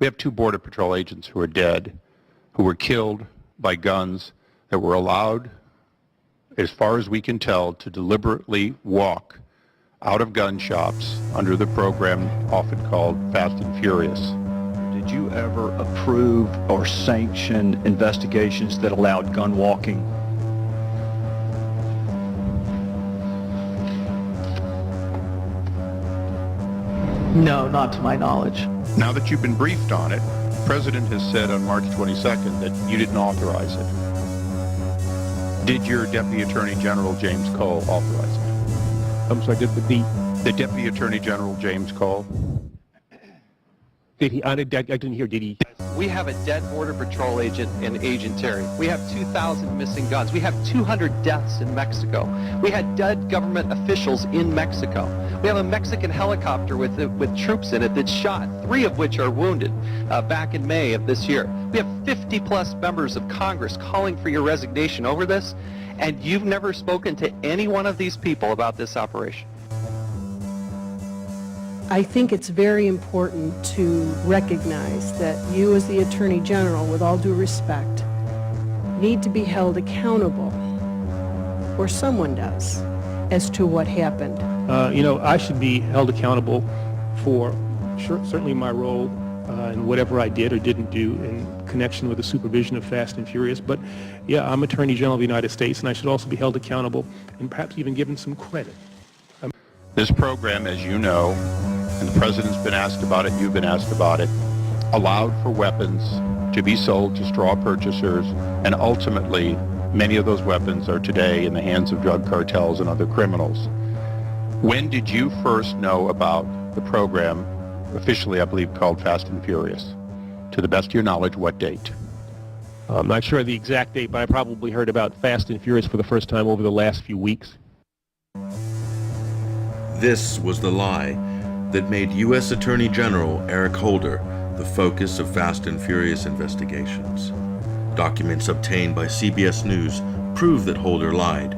We have 2 Border Patrol agents who are dead, who were killed by guns that were allowed, as far as we can tell, to deliberately walk out of gun shops under the program often called Fast and Furious. Did you ever approve or sanction investigations that allowed gun walking? No, not to my knowledge. Now that you've been briefed on it, the President has said on March 22nd that you didn't authorize it. Did your Deputy Attorney General James Cole authorize it? I'm sorry, The Deputy Attorney General James Cole? did he, I didn't hear, did he? We have a dead Border Patrol agent in Agent Terry. We have 2,000 missing guns. We have 200 deaths in Mexico. We had dead government officials in Mexico. We have a Mexican helicopter with troops in it that shot, 3 of which are wounded back in May of this year. We have 50-plus members of Congress calling for your resignation over this, and you've never spoken to any one of these people about this operation. I think it's very important to recognize that you as the Attorney General, with all due respect, need to be held accountable, or someone does, as to what happened. I should be held accountable for certainly my role in whatever I did or didn't do in connection with the supervision of Fast and Furious. But yeah, I'm Attorney General of the United States, and I should also be held accountable and perhaps even given some credit. This program, as you know, and the President's been asked about it, you've been asked about it, allowed for weapons to be sold to straw purchasers, and ultimately many of those weapons are today in the hands of drug cartels and other criminals. When did you first know about the program, officially I believe called Fast and Furious? To the best of your knowledge, what date? I'm not sure of the exact date, but I probably heard about Fast and Furious for the first time over the last few weeks. This was the lie that made U.S. Attorney General Eric Holder the focus of Fast and Furious investigations. Documents obtained by CBS News prove that Holder lied,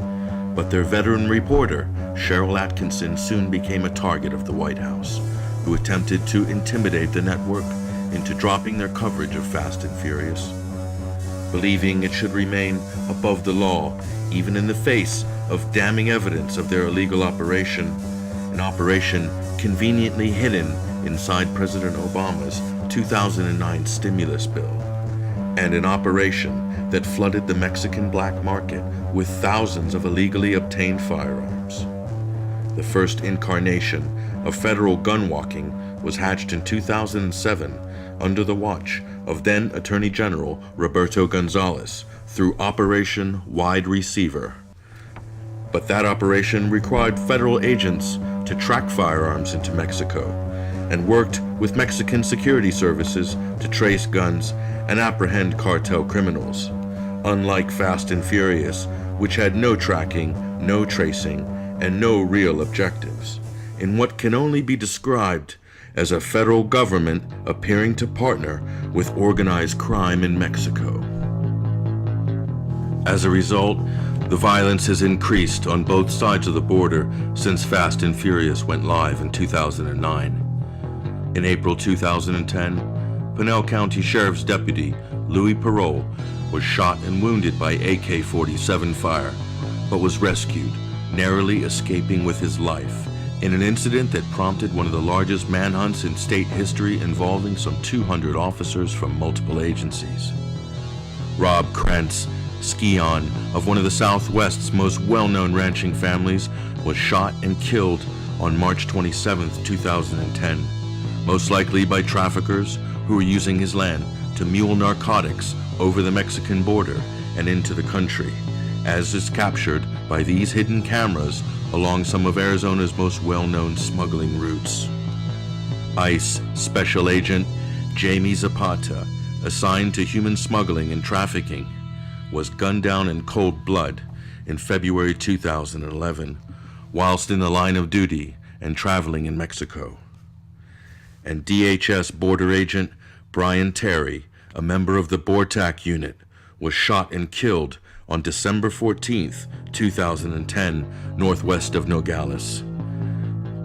but their veteran reporter, Cheryl Atkinson, soon became a target of the White House, who attempted to intimidate the network into dropping their coverage of Fast and Furious. Believing it should remain above the law, even in the face of damning evidence of their illegal operation, an operation conveniently hidden inside President Obama's 2009 stimulus bill, and an operation that flooded the Mexican black market with thousands of illegally obtained firearms. The first incarnation of federal gun walking was hatched in 2007 under the watch of then Attorney General Roberto Gonzalez through Operation Wide Receiver. But that operation required federal agents to track firearms into Mexico and worked with Mexican security services to trace guns and apprehend cartel criminals, unlike Fast and Furious, which had no tracking, no tracing, and no real objectives, in what can only be described as a federal government appearing to partner with organized crime in Mexico. As a result, the violence has increased on both sides of the border since Fast and Furious went live in 2009. In April 2010, Pinal County Sheriff's Deputy Louis Parole was shot and wounded by AK-47 fire, but was rescued, narrowly escaping with his life, in an incident that prompted one of the largest manhunts in state history involving some 200 officers from multiple agencies. Rob Krentz, scion of one of the Southwest's most well-known ranching families, was shot and killed on March 27, 2010, most likely by traffickers who were using his land to mule narcotics over the Mexican border and into the country, as is captured by these hidden cameras along some of Arizona's most well-known smuggling routes. ICE Special Agent Jamie Zapata, assigned to human smuggling and trafficking, was gunned down in cold blood in February 2011 whilst in the line of duty and traveling in Mexico. And DHS Border Agent Brian Terry, a member of the BORTAC unit, was shot and killed on December 14, 2010, northwest of Nogales.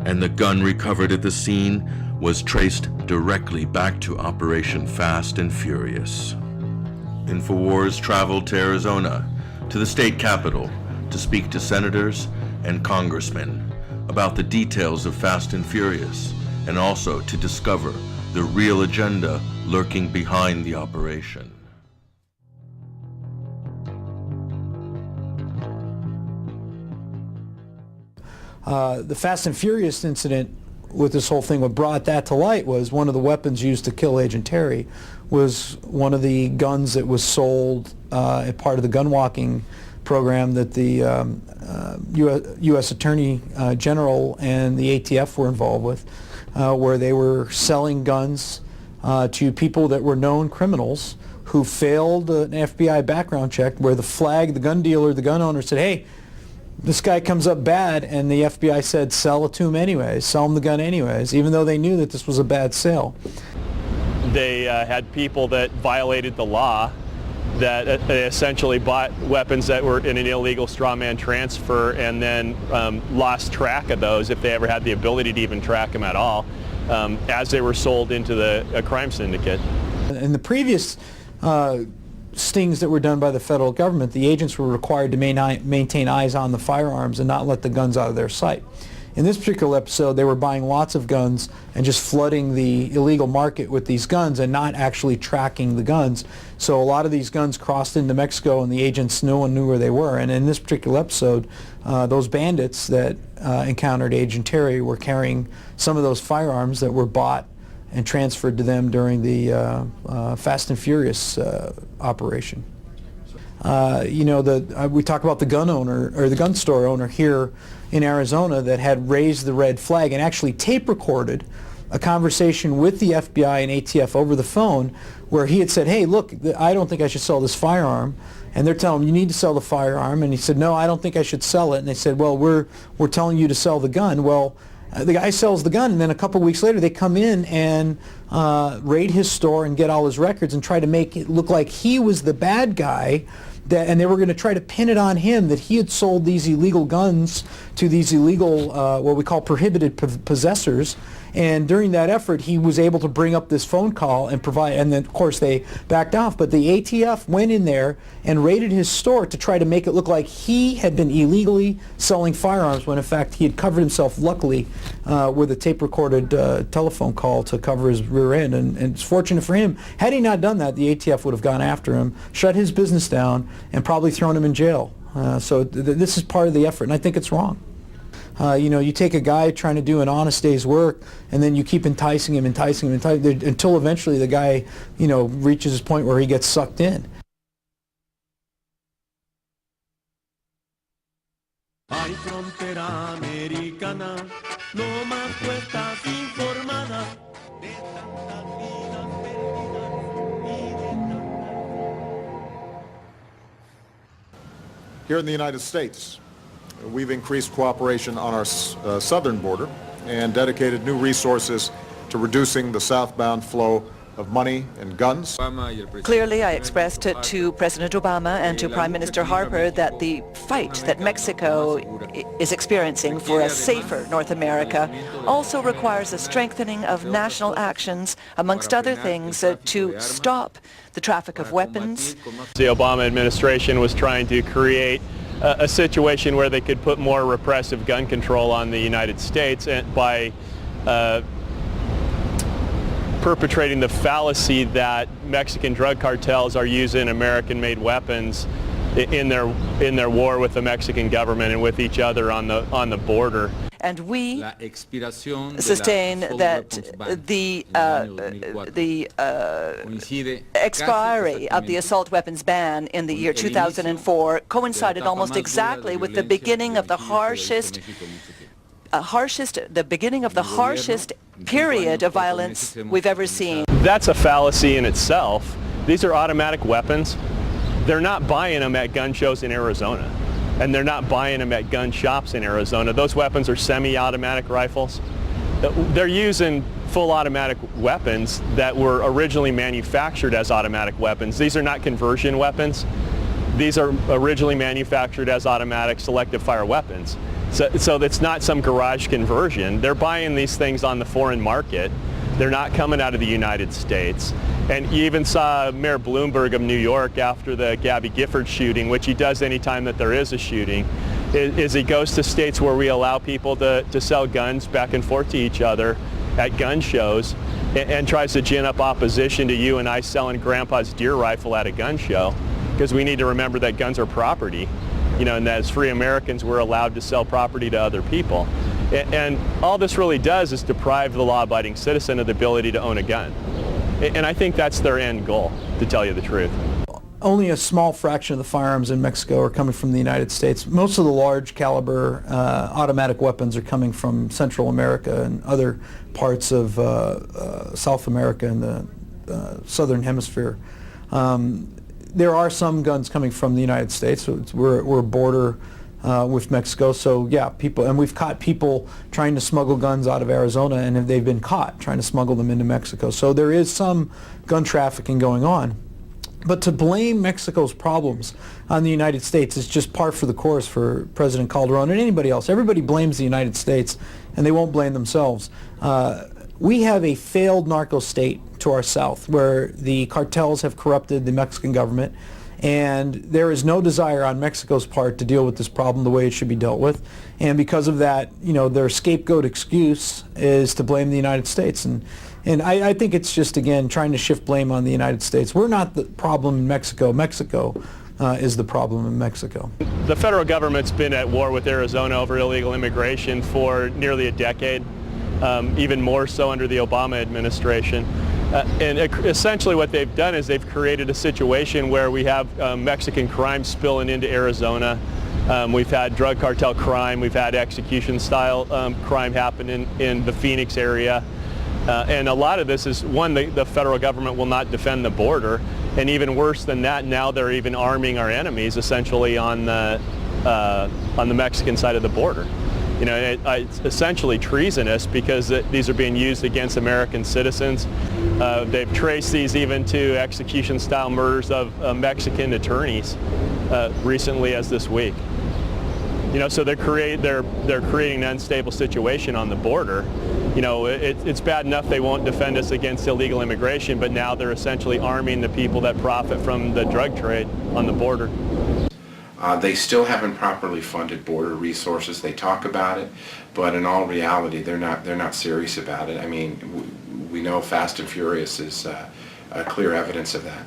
And the gun recovered at the scene was traced directly back to Operation Fast and Furious. Infowars traveled to Arizona, to the state capitol, to speak to senators and congressmen about the details of Fast and Furious, and also to discover the real agenda lurking behind the operation. The Fast and Furious incident with this whole thing, what brought that to light was one of the weapons used to kill Agent Terry was one of the guns that was sold as part of the gun walking program that the U.S. Attorney General and the ATF were involved with, where they were selling guns to people that were known criminals who failed an FBI background check, where the gun dealer, the gun owner said, hey, this guy comes up bad, and the FBI said sell it to him anyways, sell him the gun anyways, even though they knew that this was a bad sale. They had people that violated the law, that they essentially bought weapons that were in an illegal straw man transfer and then lost track of those, if they ever had the ability to even track them at all, as they were sold into a crime syndicate. In the previous stings that were done by the federal government, the agents were required to maintain eyes on the firearms and not let the guns out of their sight. In this particular episode, they were buying lots of guns and just flooding the illegal market with these guns and not actually tracking the guns. So a lot of these guns crossed into Mexico, and the agents, no one knew where they were. And in this particular episode, those bandits that encountered Agent Terry were carrying some of those firearms that were bought and transferred to them during the Fast and Furious operation. We talk about the gun owner, or the gun store owner here in Arizona, that had raised the red flag and actually tape recorded a conversation with the FBI and ATF over the phone, where he had said, hey, look, I don't think I should sell this firearm. And they're telling him, you need to sell the firearm. And he said, no, I don't think I should sell it. And they said, well, we're telling you to sell the gun. Well, the guy sells the gun, and then a couple weeks later they come in and raid his store and get all his records and try to make it look like he was the bad guy, and they were going to try to pin it on him that he had sold these illegal guns to these illegal, what we call prohibited possessors. And during that effort, he was able to bring up this phone call and provide, and then of course they backed off. But the ATF went in there and raided his store to try to make it look like he had been illegally selling firearms, when in fact he had covered himself, luckily, with a tape-recorded telephone call to cover his rear end. And it's fortunate for him. Had he not done that, the ATF would have gone after him, shut his business down, and probably thrown him in jail. So this is part of the effort, and I think it's wrong. You take a guy trying to do an honest day's work, and then you keep enticing him until eventually the guy, reaches his point where he gets sucked in. Here in the United States, we've increased cooperation on our southern border and dedicated new resources to reducing the southbound flow of money and guns. Clearly, I expressed to President Obama and to Prime Minister Harper that the fight that Mexico is experiencing for a safer North America also requires a strengthening of national actions, amongst other things, to stop the traffic of weapons. The Obama administration was trying to create a situation where they could put more repressive gun control on the United States by perpetrating the fallacy that Mexican drug cartels are using American-made weapons in their war with the Mexican government and with each other on the border. And we sustain that the expiry of the assault weapons ban in the year 2004 coincided almost exactly with the beginning of the harshest period of violence we've ever seen. That's a fallacy in itself. These are automatic weapons. They're not buying them at gun shows in Arizona, and they're not buying them at gun shops in Arizona. Those weapons are semi-automatic rifles. They're using full automatic weapons that were originally manufactured as automatic weapons. These are not conversion weapons. These are originally manufactured as automatic selective fire weapons. So it's not some garage conversion. They're buying these things on the foreign market. They're not coming out of the United States. And you even saw Mayor Bloomberg of New York after the Gabby Gifford shooting, which he does anytime that there is a shooting, is he goes to states where we allow people to sell guns back and forth to each other at gun shows and tries to gin up opposition to you and I selling grandpa's deer rifle at a gun show, because we need to remember that guns are property, you know, and as free Americans we're allowed to sell property to other people. And all this really does is deprive the law-abiding citizen of the ability to own a gun. And I think that's their end goal, to tell you the truth. Only a small fraction of the firearms in Mexico are coming from the United States. Most of the large caliber automatic weapons are coming from Central America and other parts of South America and the Southern Hemisphere. There are some guns coming from the United States. So we're a border with Mexico, so yeah, we've caught people trying to smuggle guns out of Arizona, and they've been caught trying to smuggle them into Mexico. So there is some gun trafficking going on. But to blame Mexico's problems on the United States is just par for the course for President Calderon and anybody else. Everybody blames the United States, and they won't blame themselves. We have a failed narco state to our south where the cartels have corrupted the Mexican government, and there is no desire on Mexico's part to deal with this problem the way it should be dealt with. And because of that, you know, their scapegoat excuse is to blame the United States. And I think it's just, again, trying to shift blame on the United States. We're not the problem in Mexico. Mexico is the problem in Mexico. The federal government's been at war with Arizona over illegal immigration for nearly a decade, even more so under the Obama administration. And essentially what they've done is they've created a situation where we have Mexican crime spilling into Arizona. We've had drug cartel crime. We've had execution-style crime happen in the Phoenix area. And a lot of this is, one, the federal government will not defend the border. And even worse than that, now they're even arming our enemies, essentially, on the Mexican side of the border. You know, it's essentially treasonous because these are being used against American citizens. They've traced these even to execution-style murders of Mexican attorneys recently as this week. You know, so they're creating an unstable situation on the border. You know, it's bad enough they won't defend us against illegal immigration, but now they're essentially arming the people that profit from the drug trade on the border. They still haven't properly funded border resources. They talk about it, but in all reality, they're not serious about it. I mean, we know Fast and Furious is clear evidence of that.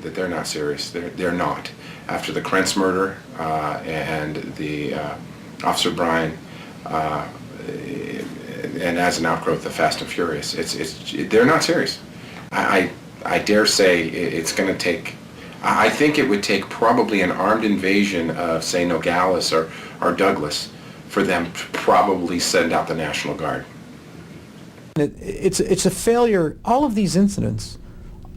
That they're not serious. They're not. After the Krentz murder and the Officer Bryan, and as an outgrowth of Fast and Furious, they're not serious. I dare say it's going to take. I think it would take probably an armed invasion of, say, Nogales or Douglas for them to probably send out the National Guard. It's a failure. All of these incidents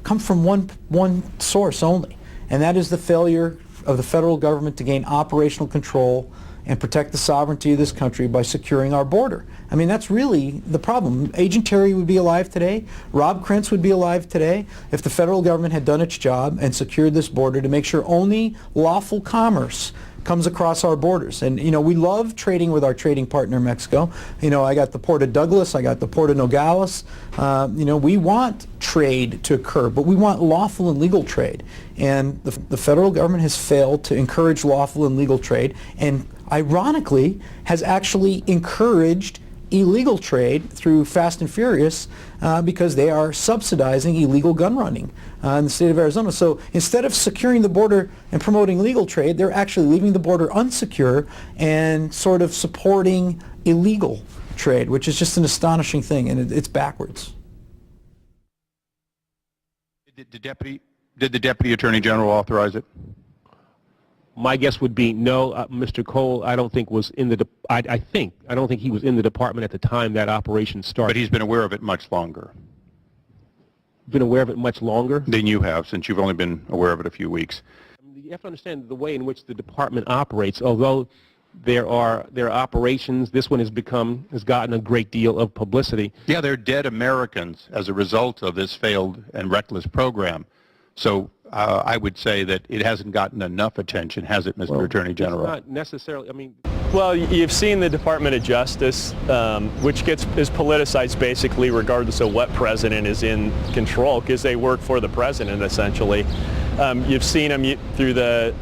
come from one source only, and that is the failure of the federal government to gain operational control and protect the sovereignty of this country by securing our border. I mean, that's really the problem. Agent Terry would be alive today. Rob Krentz would be alive today if the federal government had done its job and secured this border to make sure only lawful commerce comes across our borders. And, you know, we love trading with our trading partner, Mexico. You know, I got the port of Douglas, I got the port of Nogales. You know, we want trade to occur, but we want lawful and legal trade. And the federal government has failed to encourage lawful and legal trade, and ironically has actually encouraged illegal trade through Fast and Furious because they are subsidizing illegal gun running in the state of Arizona. So instead of securing the border and promoting legal trade, they're actually leaving the border unsecure and sort of supporting illegal trade, which is just an astonishing thing, and it's backwards. Did the Deputy Attorney General authorize it? My guess would be no. Mr. Cole, I don't think was in the. I don't think he was in the department at the time that operation started. But he's been aware of it much longer. Been aware of it much longer than you have, since you've only been aware of it a few weeks. You have to understand the way in which the department operates. Although there are operations, this one has gotten a great deal of publicity. Yeah, they're dead Americans as a result of this failed and reckless program. So I would say that it hasn't gotten enough attention, has it, Mr. Attorney General? It's not necessarily. I mean. Well, you've seen the Department of Justice, which is politicized basically regardless of what president is in control, because they work for the president essentially. You've seen them through the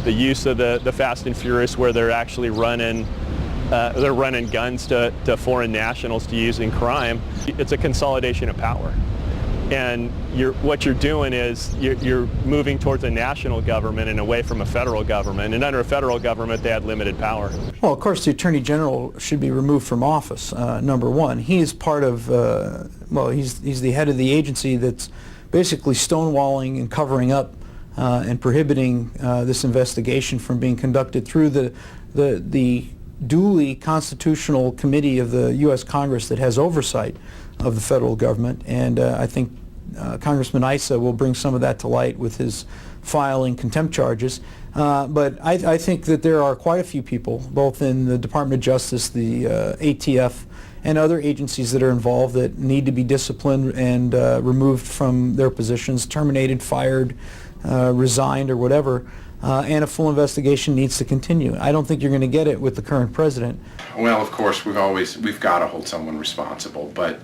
use of the Fast and Furious, where they're actually running guns to foreign nationals to use in crime. It's a consolidation of power. And what you're doing is you're moving towards a national government and away from a federal government. And under a federal government, they had limited power. Well, of course, the Attorney General should be removed from office, number one. He is part of, he's the head of the agency that's basically stonewalling and covering up and prohibiting this investigation from being conducted through the duly constitutional committee of the U.S. Congress that has oversight of the federal government. And I think Congressman Issa will bring some of that to light with his filing contempt charges. But I think that there are quite a few people, both in the Department of Justice, the ATF, and other agencies that are involved, that need to be disciplined and removed from their positions, terminated, fired, resigned, or whatever. And a full investigation needs to continue. I don't think you're going to get it with the current president. Well, of course, we've got to hold someone responsible, but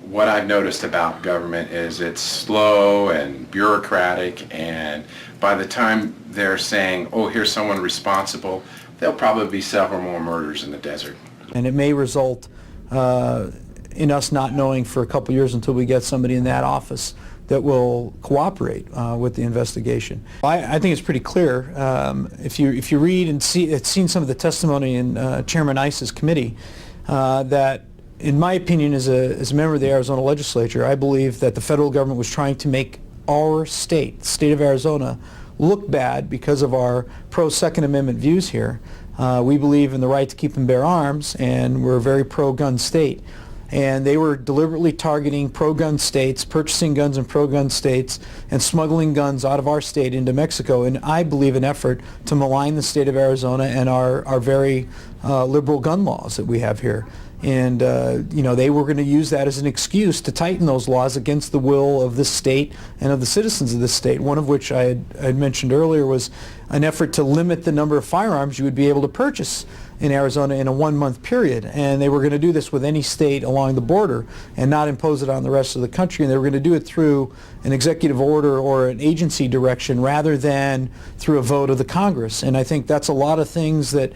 what I've noticed about government is it's slow and bureaucratic, and by the time they're saying, oh, here's someone responsible, there'll probably be several more murders in the desert. And it may result in us not knowing for a couple years until we get somebody in that office that will cooperate with the investigation. I think it's pretty clear. If you read and seen some of the testimony in Chairman Issa's committee, that in my opinion, as a member of the Arizona legislature, I believe that the federal government was trying to make our state, the state of Arizona, look bad because of our pro-Second Amendment views here. We believe in the right to keep and bear arms, and we're a very pro-gun state. And they were deliberately targeting pro-gun states, purchasing guns in pro-gun states, and smuggling guns out of our state into Mexico, in, I believe, an effort to malign the state of Arizona and our very liberal gun laws that we have here. And, they were going to use that as an excuse to tighten those laws against the will of this state and of the citizens of this state, one of which I had mentioned earlier was an effort to limit the number of firearms you would be able to purchase in Arizona in a 1-month period. And they were going to do this with any state along the border and not impose it on the rest of the country. And they were going to do it through an executive order or an agency direction rather than through a vote of the Congress. And I think that's a lot of things that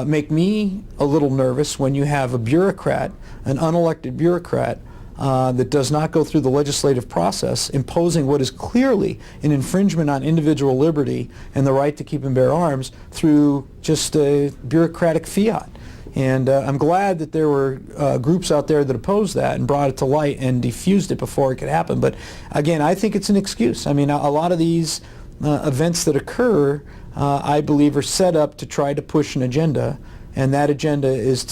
make me a little nervous when you have a bureaucrat, an unelected bureaucrat, that does not go through the legislative process, imposing what is clearly an infringement on individual liberty and the right to keep and bear arms through just a bureaucratic fiat. And I'm glad that there were groups out there that opposed that and brought it to light and diffused it before it could happen. But again, I think it's an excuse. I mean, a lot of these events that occur, I believe, are set up to try to push an agenda, and that agenda is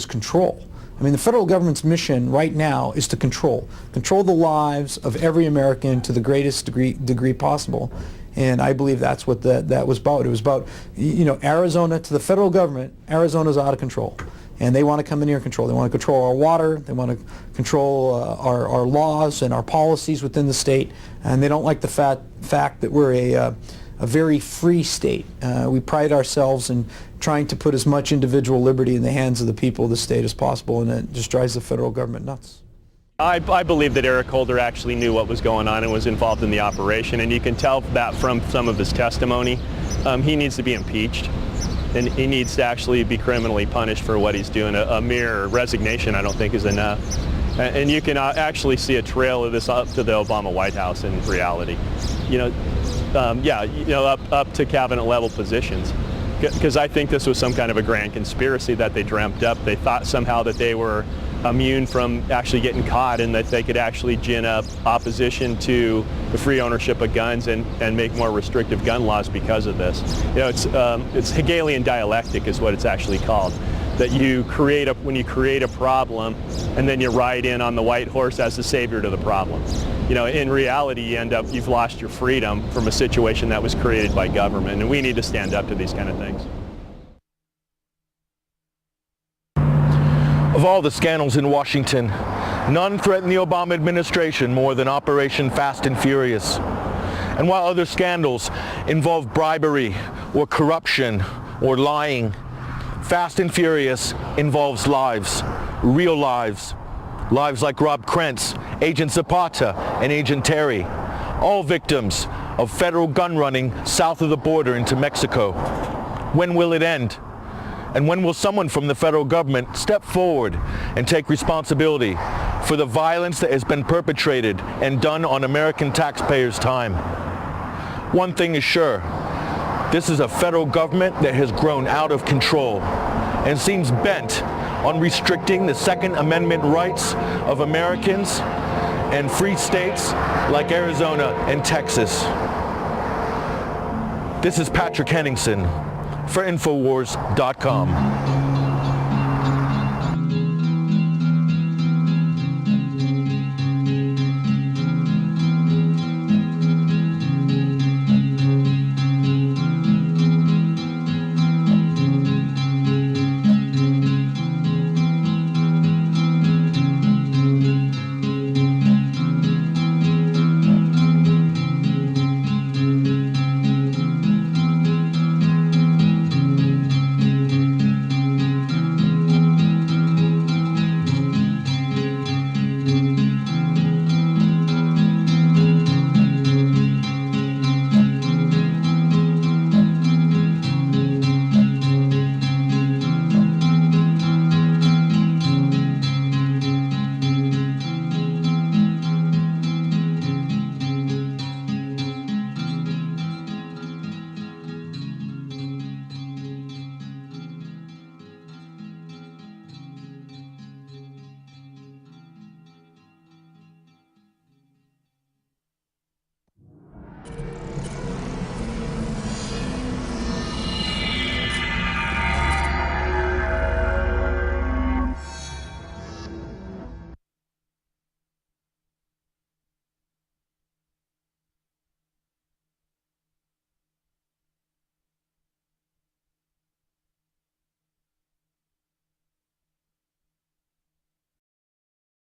control. I mean, the federal government's mission right now is to control the lives of every American to the greatest degree possible. And I believe that's what that was about. It was about, Arizona, to the federal government, Arizona's out of control. And they want to come in here and control. They want to control our water. They want to control our laws and our policies within the state. And they don't like the fact that we're a very free state. We pride ourselves in trying to put as much individual liberty in the hands of the people of the state as possible, and it just drives the federal government nuts. I believe that Eric Holder actually knew what was going on and was involved in the operation, and you can tell that from some of his testimony. He needs to be impeached, and he needs to actually be criminally punished for what he's doing. A mere resignation, I don't think, is enough. And you can actually see a trail of this up to the Obama White House in reality. Up to cabinet level positions. Because I think this was some kind of a grand conspiracy that they dreamt up. They thought somehow that they were immune from actually getting caught, and that they could actually gin up opposition to the free ownership of guns and make more restrictive gun laws because of this. It's Hegelian dialectic is what it's actually called. That when you create a problem, and then you ride in on the white horse as the savior to the problem. In reality, you've lost your freedom from a situation that was created by government, and we need to stand up to these kind of things. Of all the scandals in Washington, none threaten the Obama administration more than Operation Fast and Furious. And while other scandals involve bribery or corruption or lying. Fast and Furious involves lives, real lives. Lives like Rob Krentz, Agent Zapata, and Agent Terry, all victims of federal gun running south of the border into Mexico. When will it end? And when will someone from the federal government step forward and take responsibility for the violence that has been perpetrated and done on American taxpayers' time? One thing is sure, this is a federal government that has grown out of control and seems bent on restricting the Second Amendment rights of Americans and free states like Arizona and Texas. This is Patrick Henningson for Infowars.com.